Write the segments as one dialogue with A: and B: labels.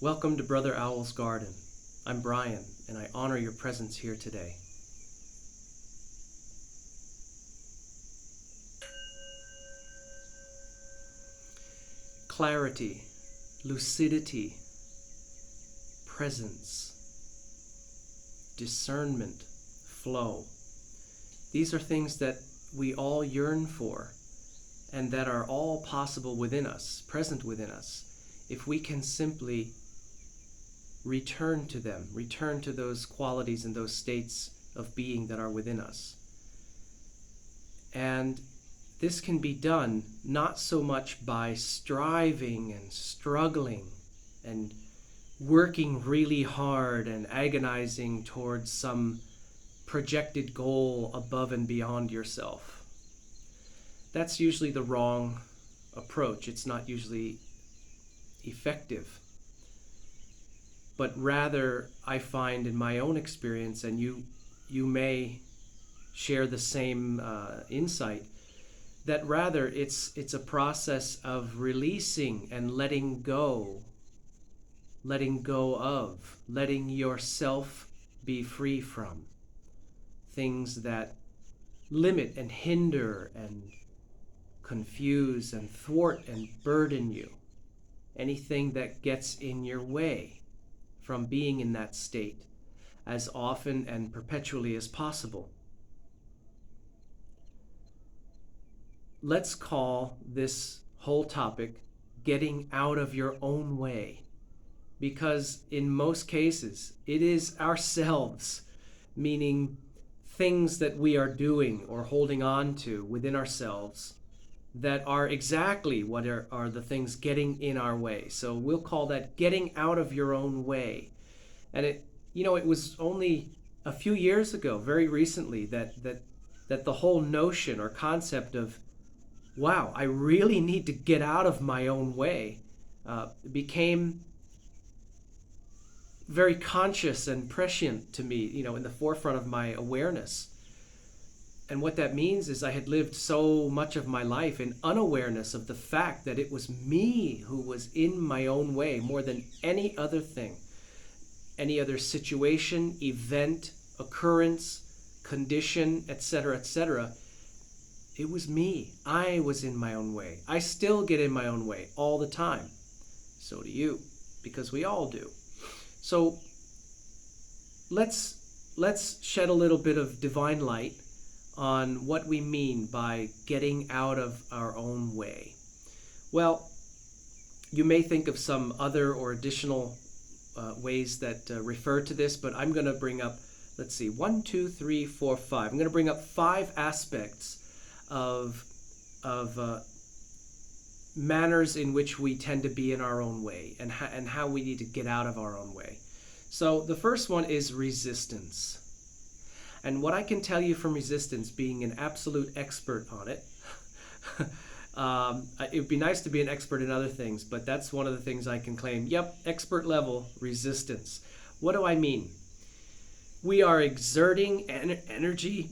A: Welcome to Brother Owl's Garden. I'm Brian, and I honor your presence here today. Clarity, lucidity, presence, discernment, flow. These are things that we all yearn for and that are all possible within us, present within us, if we can simply return to them, return to those qualities and those states of being that are within us. And this can be done not so much by striving and struggling and working really hard and agonizing towards some projected goal above and beyond yourself. That's usually the wrong approach. It's not usually effective. But rather, I find in my own experience, and you may share the same insight, that rather it's a process of releasing and letting go of, letting yourself be free from things that limit and hinder and confuse and thwart and burden you. Anything that gets in your way from being in that state as often and perpetually as possible. Let's call this whole topic getting out of your own way, because in most cases it is ourselves, meaning things that we are doing or holding on to within ourselves that are exactly what are the things getting in our way. So we'll call that getting out of your own way. And it was only a few years ago, very recently, that the whole notion or concept of, wow, I really need to get out of my own way, became very conscious and prescient to me, in the forefront of my awareness. And what that means is I had lived so much of my life in unawareness of the fact that it was me who was in my own way more than any other thing, any other situation, event, occurrence, condition, etc., etc. It was me. I was in my own way. I still get in my own way all the time. So do you, because we all do. So let's shed a little bit of divine light on what we mean by getting out of our own way. Well, you may think of some other or additional ways that refer to this, but I'm going to bring up, 1, 2, 3, 4, 5. I'm going to bring up 5 aspects of manners in which we tend to be in our own way and how we need to get out of our own way. So the first one is resistance. And what I can tell you from resistance, being an absolute expert on it, it would be nice to be an expert in other things, but that's one of the things I can claim. Yep, expert level resistance. What do I mean? We are exerting energy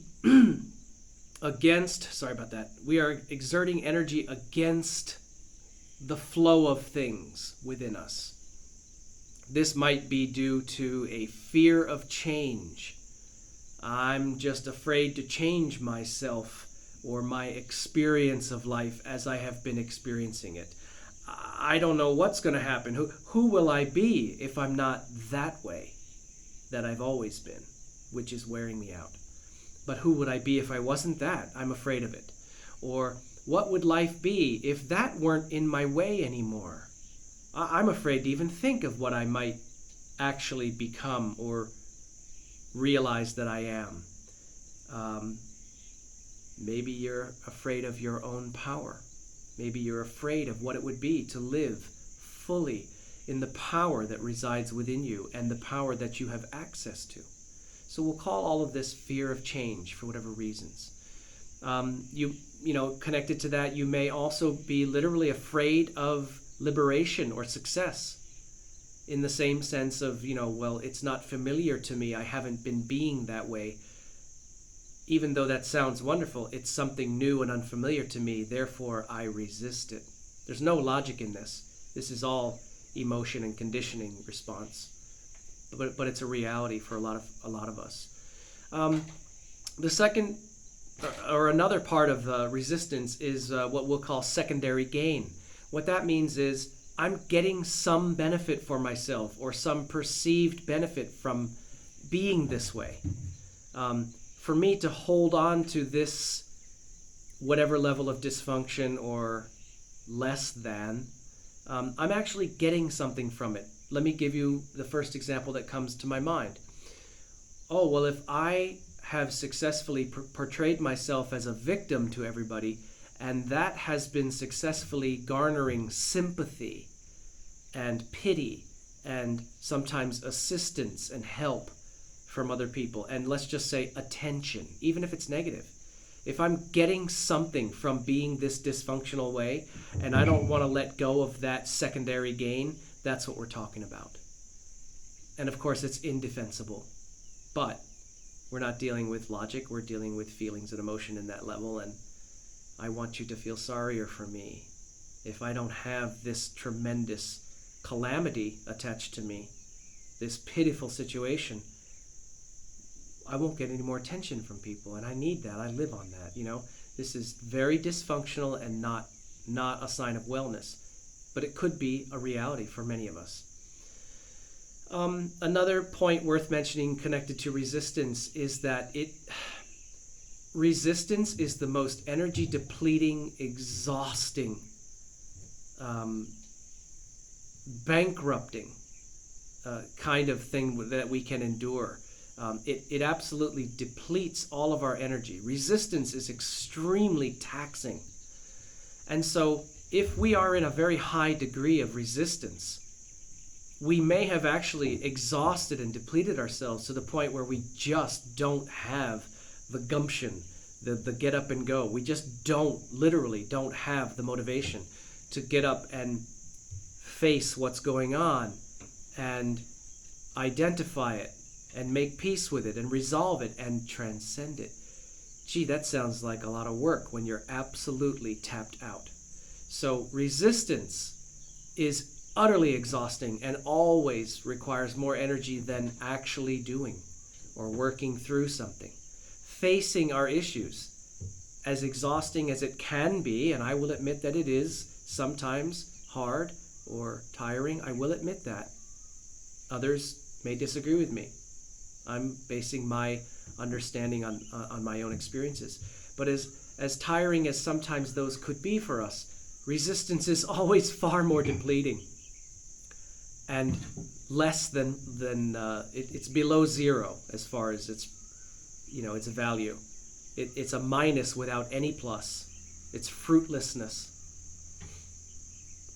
A: against, we are exerting energy against the flow of things within us. This might be due to a fear of change. I'm just afraid to change myself or my experience of life as I have been experiencing it. I don't know what's going to happen. Who will I be if I'm not that way that I've always been, which is wearing me out? But who would I be if I wasn't that? I'm afraid of it. Or what would life be if that weren't in my way anymore? I'm afraid to even think of what I might actually become or realize that I am. Maybe you're afraid of your own power. Maybe you're afraid of what it would be to live fully in the power that resides within you and the power that you have access to. So we'll call all of this fear of change for whatever reasons. Connected to that, you may also be literally afraid of liberation or success, in the same sense of, it's not familiar to me. I haven't been being that way. Even though that sounds wonderful, it's something new and unfamiliar to me, therefore I resist it. There's no logic in this. This is all emotion and conditioning response, but it's a reality for a lot of us. The second or another part of resistance is what we'll call secondary gain. What that means is I'm getting some benefit for myself or some perceived benefit from being this way. For me to hold on to this whatever level of dysfunction or less than, I'm actually getting something from it. Let me give you the first example that comes to my mind. Oh, well, if I have successfully portrayed myself as a victim to everybody, and that has been successfully garnering sympathy and pity and sometimes assistance and help from other people, and let's just say attention, even if it's negative. If I'm getting something from being this dysfunctional way and I don't want to let go of that secondary gain, that's what we're talking about. And of course, it's indefensible. But we're not dealing with logic, we're dealing with feelings and emotion in that level, and I want you to feel sorrier for me. If I don't have this tremendous calamity attached to me, this pitiful situation, I won't get any more attention from people, and I need that. I live on that, This is very dysfunctional and not a sign of wellness, but it could be a reality for many of us. Another point worth mentioning connected to resistance is that resistance is the most energy depleting, exhausting, bankrupting kind of thing that we can endure. It absolutely depletes all of our energy. Resistance is extremely taxing. And so if we are in a very high degree of resistance, we may have actually exhausted and depleted ourselves to the point where we just don't have the gumption, the get up and go. We just literally don't have the motivation to get up and face what's going on and identify it and make peace with it and resolve it and transcend it. Gee, that sounds like a lot of work when you're absolutely tapped out. So resistance is utterly exhausting and always requires more energy than actually doing or working through something. Facing our issues, as exhausting as it can be, and I will admit that it is sometimes hard or tiring, I will admit that. Others may disagree with me. I'm basing my understanding on my own experiences. But as tiring as sometimes those could be for us, resistance is always far more depleting and less than it's below zero as far as its value. It's a minus without any plus. It's fruitlessness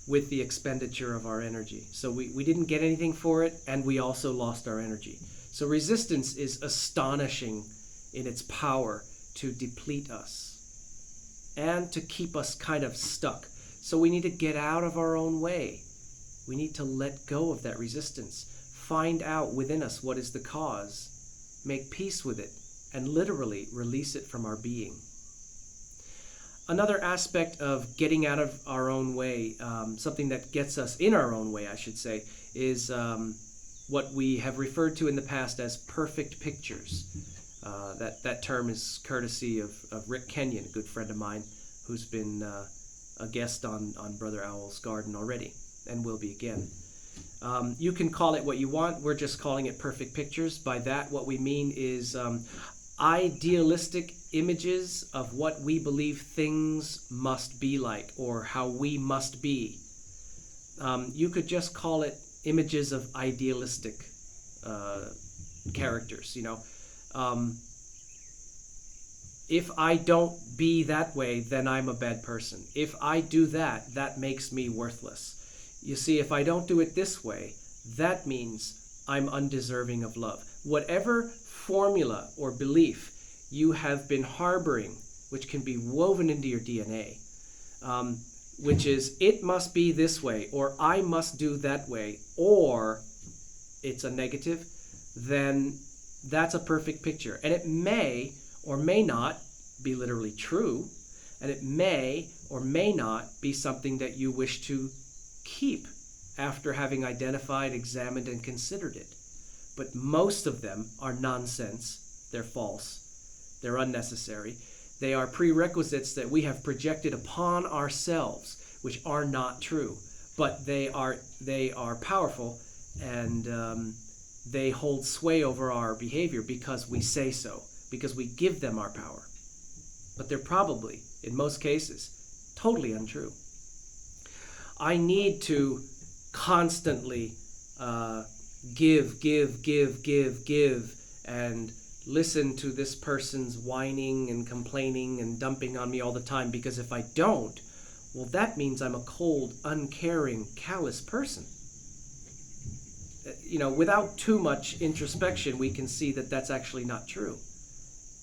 A: with the expenditure of our energy. So we didn't get anything for it, and we also lost our energy. So resistance is astonishing in its power to deplete us and to keep us kind of stuck. So we need to get out of our own way. We need to let go of that resistance, find out within us what is the cause, make peace with it, and literally release it from our being. Another aspect of getting out of our own way, something that gets us in our own way, I should say, is what we have referred to in the past as perfect pictures. That term is courtesy of Rick Kenyon, a good friend of mine, who's been a guest on Brother Owl's Garden already, and will be again. You can call it what you want. We're just calling it perfect pictures. By that, what we mean is idealistic images of what we believe things must be like or how we must be. You could just call it images of idealistic characters, if I don't be that way, then I'm a bad person. If I do that, that makes me worthless. You see, if I don't do it this way, that means I'm undeserving of love. Whatever formula or belief you have been harboring, which can be woven into your DNA, which is it must be this way, or I must do that way, or it's a negative, then that's a perfect picture. And it may or may not be literally true, and it may or may not be something that you wish to keep after having identified, examined, and considered it. But most of them are nonsense. They're false. They're unnecessary. They are prerequisites that we have projected upon ourselves, which are not true. But they are powerful, and they hold sway over our behavior because we say so, because we give them our power. But they're probably, in most cases, totally untrue. I need to constantly give, and listen to this person's whining and complaining and dumping on me all the time, because if I don't, well, that means I'm a cold, uncaring, callous person. Without too much introspection, we can see that that's actually not true,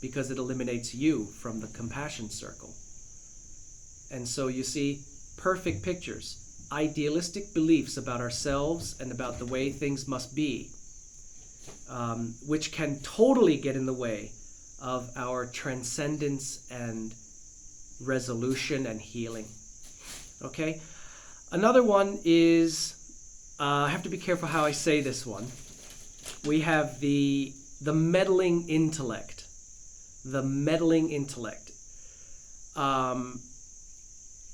A: because it eliminates you from the compassion circle. And so you see, perfect pictures, idealistic beliefs about ourselves and about the way things must be, which can totally get in the way of our transcendence and resolution and healing. Okay? Another one is, I have to be careful how I say this one. We have the meddling intellect. The meddling intellect.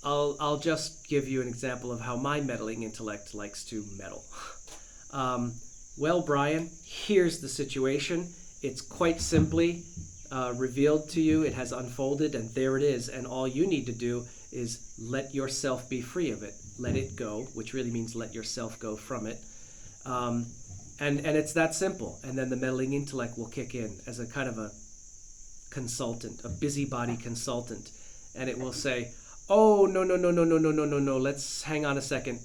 A: I'll just give you an example of how my meddling intellect likes to meddle. Well, Brian, here's the situation. It's quite simply revealed to you. It has unfolded, and there it is. And all you need to do is let yourself be free of it. Let it go, which really means let yourself go from it. And it's that simple. And then the meddling intellect will kick in as a kind of a consultant, a busybody consultant. And it will say, oh, no, let's hang on a second.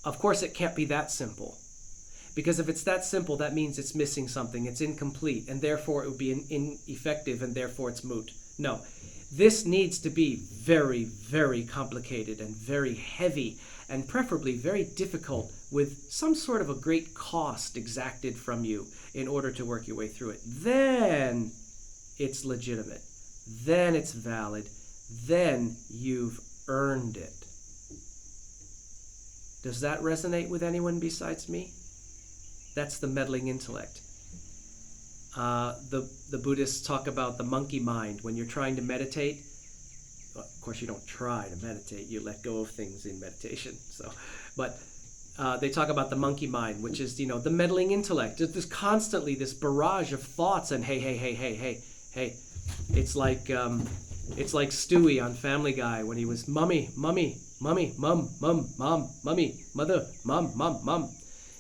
A: Of course, it can't be that simple. Because if it's that simple, that means it's missing something. It's incomplete, and therefore it would be ineffective, and therefore it's moot. No, this needs to be very, very complicated and very heavy, and preferably very difficult, with some sort of a great cost exacted from you in order to work your way through it. Then it's legitimate. Then it's valid. Then you've earned it. Does that resonate with anyone besides me? That's the meddling intellect. The Buddhists talk about the monkey mind. When you're trying to meditate, well, of course you don't try to meditate, you let go of things in meditation. But they talk about the monkey mind, which is, the meddling intellect. There's constantly this barrage of thoughts, and hey. It's like Stewie on Family Guy when he was mummy, mum, mummy, mother, mum.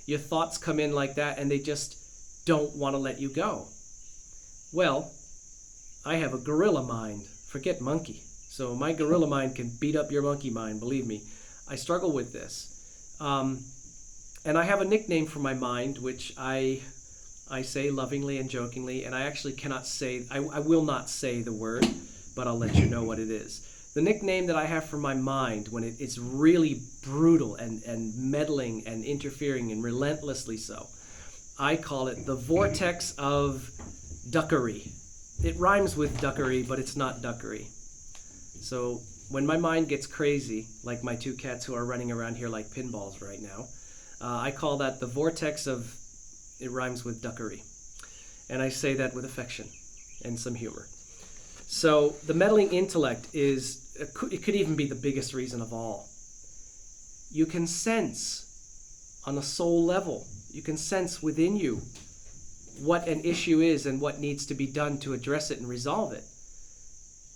A: Your thoughts come in like that, and they just don't want to let you go. Well, I have a gorilla mind. Forget monkey. So my gorilla mind can beat up your monkey mind, believe me. I struggle with this. And I have a nickname for my mind, which I say lovingly and jokingly, and I actually cannot say, I will not say the word, but I'll let you know what it is. The nickname that I have for my mind, when it's really brutal and meddling and interfering and relentlessly so, I call it the Vortex of Duckery. It rhymes with duckery, but it's not duckery. So when my mind gets crazy, like my two cats who are running around here like pinballs right now, I call that the Vortex of, it rhymes with duckery. And I say that with affection and some humor. So the meddling intellect it could even be the biggest reason of all. You can sense on a soul level, you can sense within you what an issue is and what needs to be done to address it and resolve it.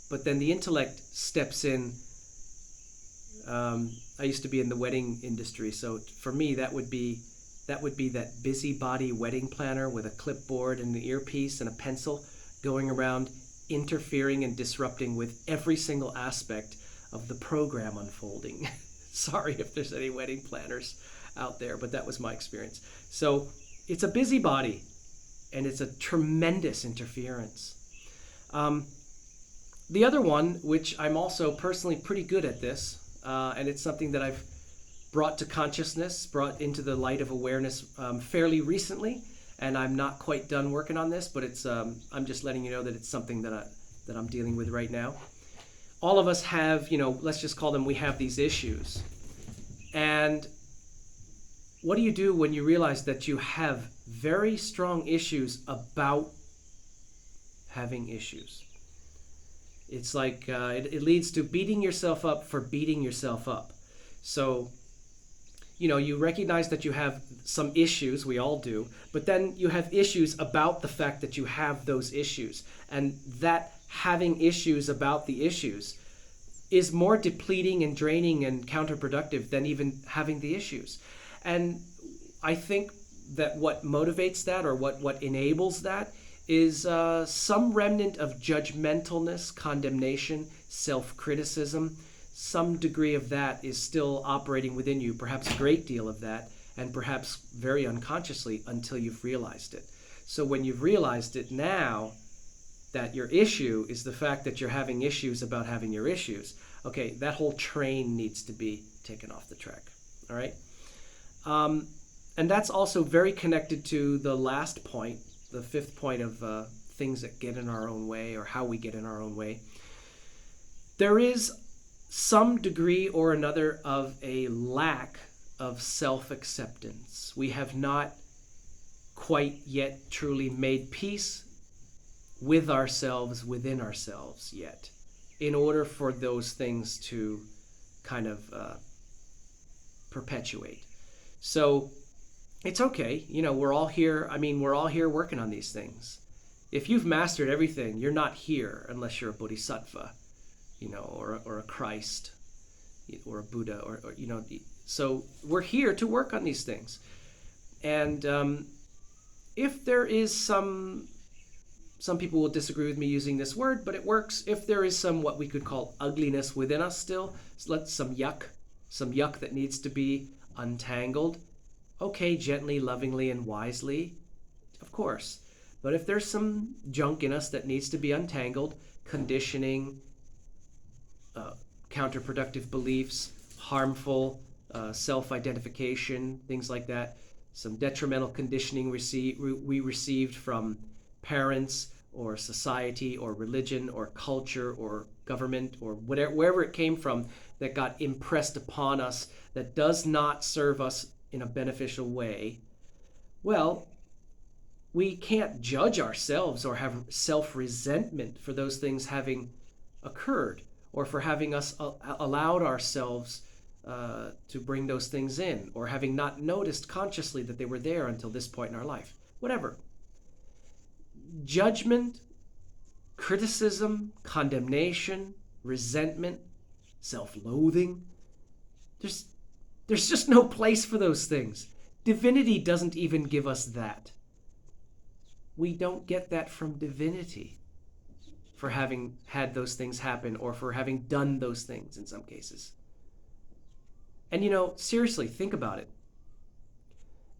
A: But then the intellect steps in. I used to be in the wedding industry, so for me that would be that busybody wedding planner with a clipboard and an earpiece and a pencil going around interfering and disrupting with every single aspect of the program unfolding. Sorry if there's any wedding planners out there, but that was my experience. So it's a busybody, and it's a tremendous interference. The other one, which I'm also personally pretty good at this, and it's something that I've brought to consciousness, brought into the light of awareness fairly recently, and I'm not quite done working on this, but it's I'm just letting you know that it's something that I'm dealing with right now. All of us have, let's just call them, we have these issues. And what do you do when you realize that you have very strong issues about having issues? It's like it leads to beating yourself up for beating yourself up. So, you recognize that you have some issues, we all do, but then you have issues about the fact that you have those issues. And that having issues about the issues is more depleting and draining and counterproductive than even having the issues. And I think that what motivates that, or what enables that, is some remnant of judgmentalness, condemnation, self-criticism. Some degree of that is still operating within you, perhaps a great deal of that, and perhaps very unconsciously until you've realized it. So when you've realized it now, that your issue is the fact that you're having issues about having your issues, okay, that whole train needs to be taken off the track, all right? And that's also very connected to the last point, the fifth point of things that get in our own way, or how we get in our own way. There is some degree or another of a lack of self-acceptance. We have not quite yet truly made peace with ourselves, within ourselves yet, in order for those things to kind of perpetuate. So it's okay, we're all here. We're all here working on these things. If you've mastered everything, you're not here unless you're a bodhisattva, or a Christ, or a Buddha, or so we're here to work on these things. And if there is some people will disagree with me using this word, but it works. If there is some what we could call ugliness within us still, some yuck that needs to be untangled, okay, gently, lovingly, and wisely, of course. But if there's some junk in us that needs to be untangled, conditioning, counterproductive beliefs, harmful self-identification, things like that, some detrimental conditioning we received from parents or society or religion or culture or government or wherever it came from, that got impressed upon us, that does not serve us in a beneficial way, well, we can't judge ourselves or have self-resentment for those things having occurred, or for having us allowed ourselves to bring those things in, or having not noticed consciously that they were there until this point in our life. Whatever. Judgment, criticism, condemnation, resentment, self-loathing, there's just no place for those things. Divinity doesn't even give us that. We don't get that from divinity for having had those things happen, or for having done those things in some cases. And seriously, think about it.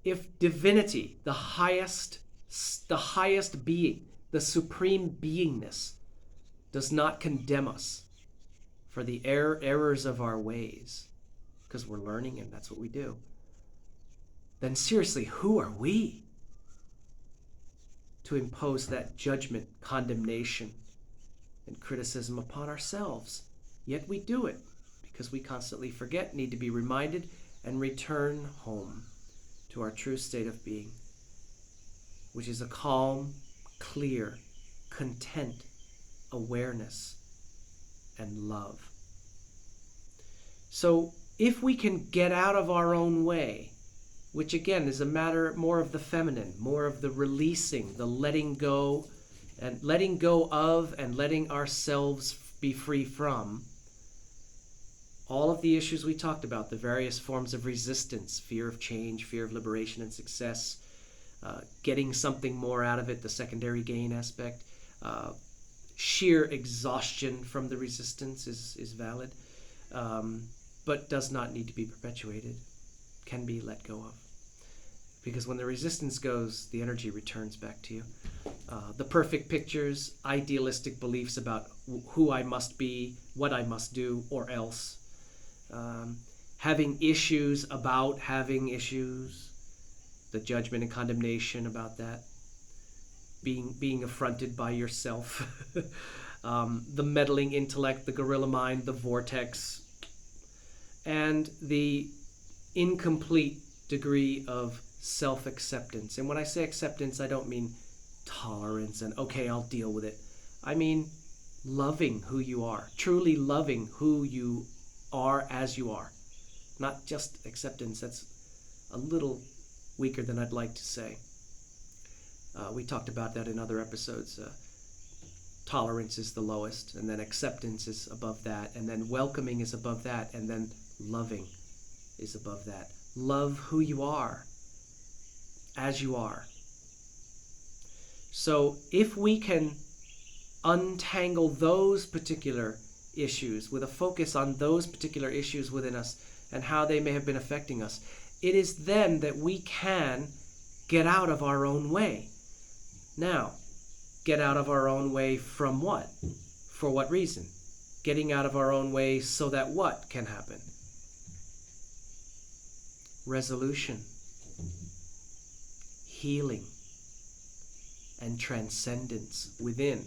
A: If divinity, the highest being, the supreme beingness, does not condemn us for the errors of our ways, because we're learning and that's what we do, then seriously, who are we to impose that judgment, condemnation, and criticism upon ourselves? Yet we do it because we constantly forget, need to be reminded, and return home to our true state of being, which is a calm, clear, content awareness and love. So if we can get out of our own way, which again is a matter more of the feminine, more of the releasing, the letting go of and letting ourselves be free from all of the issues we talked about, the various forms of resistance, fear of change, fear of liberation and success, getting something more out of it, the secondary gain aspect, sheer exhaustion from the resistance is valid, but does not need to be perpetuated, can be let go of. Because when the resistance goes, the energy returns back to you. The perfect pictures, idealistic beliefs about who I must be, what I must do, or else. Having issues about having issues, the judgment and condemnation about that, being affronted by yourself, the meddling intellect, the gorilla mind, the vortex, and the incomplete degree of self-acceptance. And when I say acceptance, I don't mean tolerance and, okay, I'll deal with it. I mean loving who you are, truly loving who you are as you are. Not just acceptance. That's a little weaker than I'd like to say. We talked about that in other episodes. Tolerance is the lowest, and then acceptance is above that, and then welcoming is above that, and then loving is above that. Love who you are as you are. So if we can untangle those particular issues with a focus on those particular issues within us and how they may have been affecting us, it is then that we can get out of our own way. Now, get out of our own way from what? For what reason? Getting out of our own way so that what can happen? Resolution, healing, and transcendence within,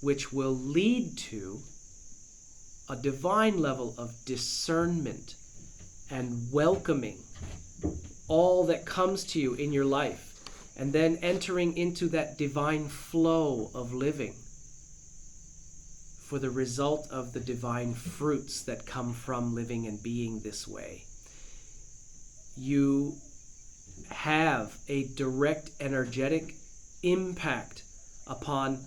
A: which will lead to a divine level of discernment and welcoming all that comes to you in your life, and then entering into that divine flow of living for the result of the divine fruits that come from living and being this way. You have a direct energetic impact upon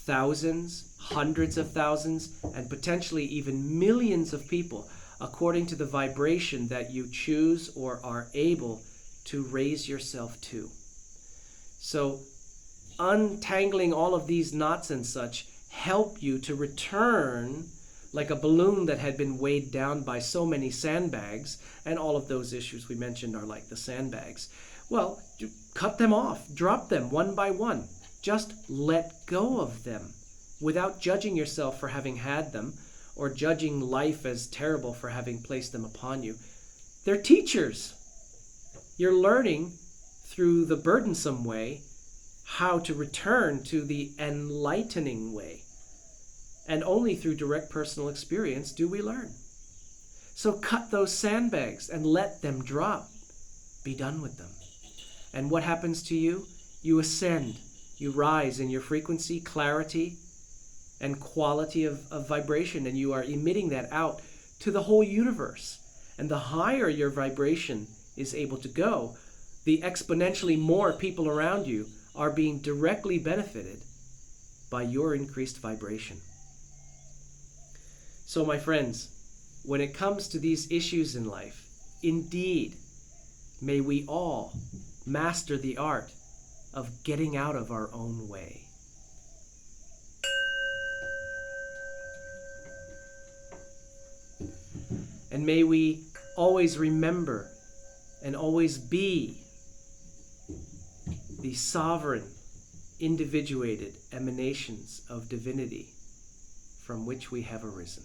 A: thousands, hundreds of thousands, and potentially even millions of people according to the vibration that you choose or are able to raise yourself to. So untangling all of these knots and such help you to return like a balloon that had been weighed down by so many sandbags, and all of those issues we mentioned are like the sandbags. Well, cut them off, drop them one by one. Just let go of them without judging yourself for having had them or judging life as terrible for having placed them upon you. They're teachers. You're learning through the burdensome way how to return to the enlightening way. And only through direct personal experience do we learn. So cut those sandbags and let them drop. Be done with them. And what happens to you? You ascend. You rise in your frequency, clarity, and quality of vibration, and you are emitting that out to the whole universe. And the higher your vibration is able to go, the exponentially more people around you are being directly benefited by your increased vibration. So, my friends, when it comes to these issues in life, indeed, may we all master the art of getting out of our own way. And may we always remember and always be the sovereign, individuated emanations of divinity from which we have arisen.